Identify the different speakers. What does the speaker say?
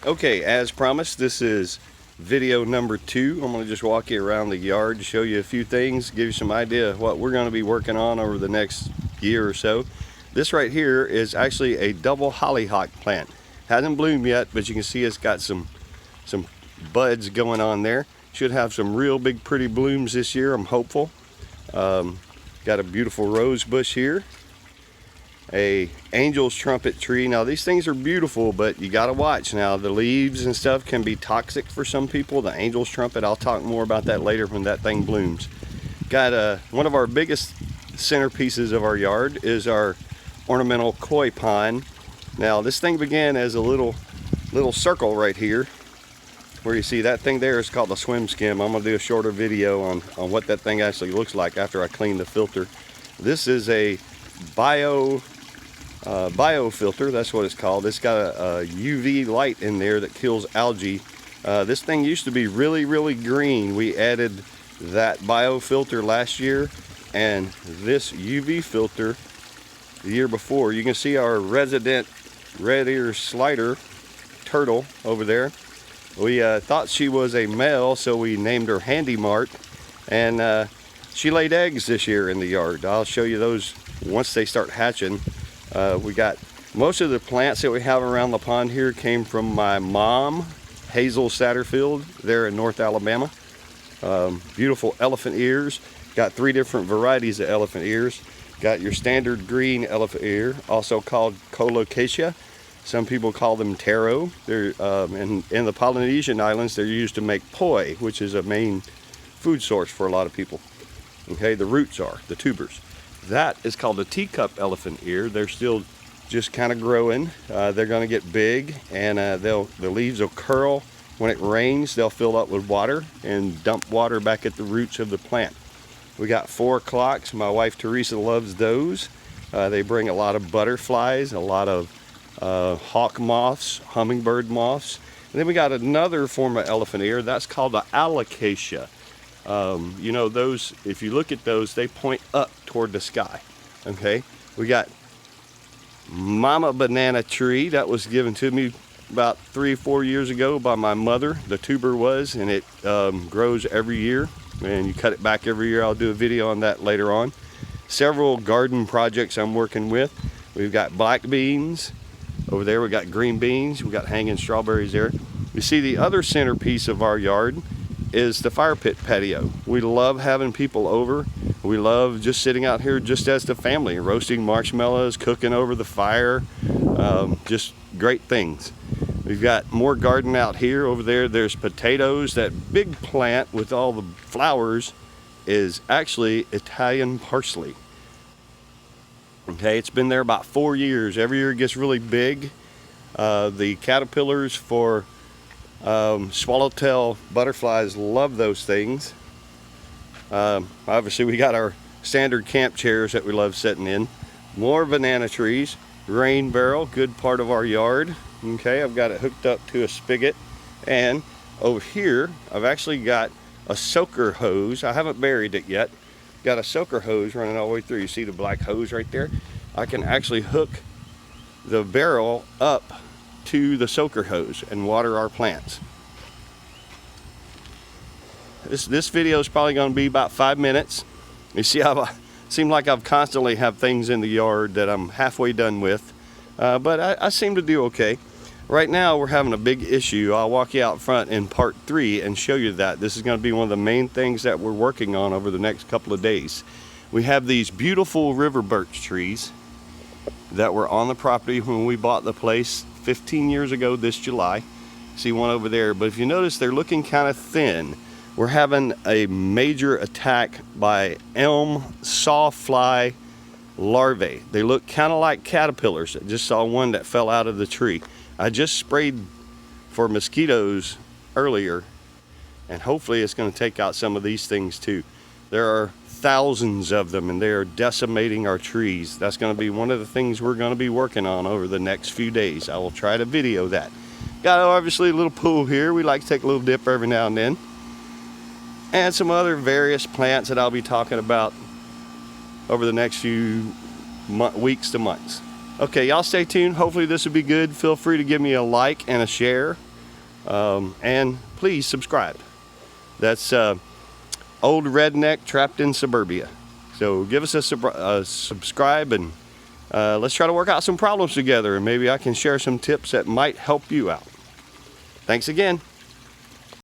Speaker 1: Okay, as promised, this is video number 2. I'm going to just walk you around the yard to show you a few things, give you some idea of what we're going to be working on over the next year or so. This right here is actually a double hollyhock plant. Hasn't bloomed yet, but you can see it's got some buds going on there. Should have some real big pretty blooms this year, I'm hopeful. Got a beautiful rose bush here. A angel's trumpet tree. Now these things are beautiful, but you got to watch. Now the leaves and stuff can be toxic for some people. The angel's trumpet, I'll talk more about that later when that thing blooms. Got one of our biggest centerpieces of our yard is our ornamental koi pine. Now this thing began as a little circle right here where you see that thing there is called a swim skim. I'm gonna do a shorter video on what that thing actually looks like after I clean the filter. This is a biofilter, that's what it's called. It's got a UV light in there that kills algae. This thing used to be really green. We added that biofilter last year, and this UV filter the year before. You can see our resident red ear slider turtle over there. We thought she was a male, so we named her Handy Mart, and she laid eggs this year in the yard. I'll show you those once they start hatching. We got most of the plants that we have around the pond here came from my mom, Hazel Satterfield, there in North Alabama. Beautiful elephant ears. Got 3 different varieties of elephant ears. Got your standard green elephant ear, also called colocasia. Some people call them taro. They're in the Polynesian islands. They're used to make poi, which is a main food source for a lot of people. Okay, the roots are the tubers. That is called a teacup elephant ear. They're still just kind of growing. They're going to get big, and the leaves will curl. When it rains, they'll fill up with water and dump water back at the roots of the plant. We got 4 o'clocks. My wife Teresa loves those. They bring a lot of butterflies, a lot of hawk moths, hummingbird moths. And then we got another form of elephant ear. That's called the alocasia. You know, those, if you look at those, they point up toward the sky. Okay, we got mama banana tree that was given to me about 3 or 4 years ago by my mother. The tuber was, and it grows every year, and you cut it back every year. I'll do a video on that later on. Several garden projects I'm working with. We've got black beans over there. We got green beans. We got hanging strawberries there. You see, the other centerpiece of our yard is the fire pit patio. We love having people over. We love just sitting out here just as the family, roasting marshmallows, cooking over the fire, just great things. We've got more garden out here. Over there, there's potatoes. That big plant with all the flowers is actually Italian parsley. Okay, it's been there about 4 years. Every year it gets really big. The caterpillars for swallowtail butterflies love those things. Obviously we got our standard camp chairs that we love sitting in. More banana trees, rain barrel, good part of our yard. Okay, I've got it hooked up to a spigot, and over here I've actually got a soaker hose. I haven't buried it yet. Got a soaker hose running all the way through. You see the black hose right there? I can actually hook the barrel up to the soaker hose and water our plants. This video is probably going to be about 5 minutes. You see how I seem like I've constantly have things in the yard that I'm halfway done with, but I seem to do okay. Right now we're having a big issue. I'll walk you out front in part 3 and show you that. This is going to be one of the main things that we're working on over the next couple of days. We have these beautiful river birch trees that were on the property when we bought the place 15 years ago this July. See one over there, but if you notice, they're looking kind of thin. We're having a major attack by elm sawfly larvae. They look kind of like caterpillars. I just saw one that fell out of the tree. I just sprayed for mosquitoes earlier, and hopefully it's going to take out some of these things too. There are thousands of them, and they are decimating our trees. That's going to be one of the things we're going to be working on over the next few days. I will try to video that. Got obviously a little pool here. We like to take a little dip every now and then. And some other various plants that I'll be talking about over the next few weeks to months. Okay, y'all stay tuned. Hopefully this will be good. Feel free to give me a like and a share. And please subscribe. That's Old Redneck Trapped in Suburbia. So give us a subscribe, and let's try to work out some problems together, and maybe I can share some tips that might help you out. Thanks again.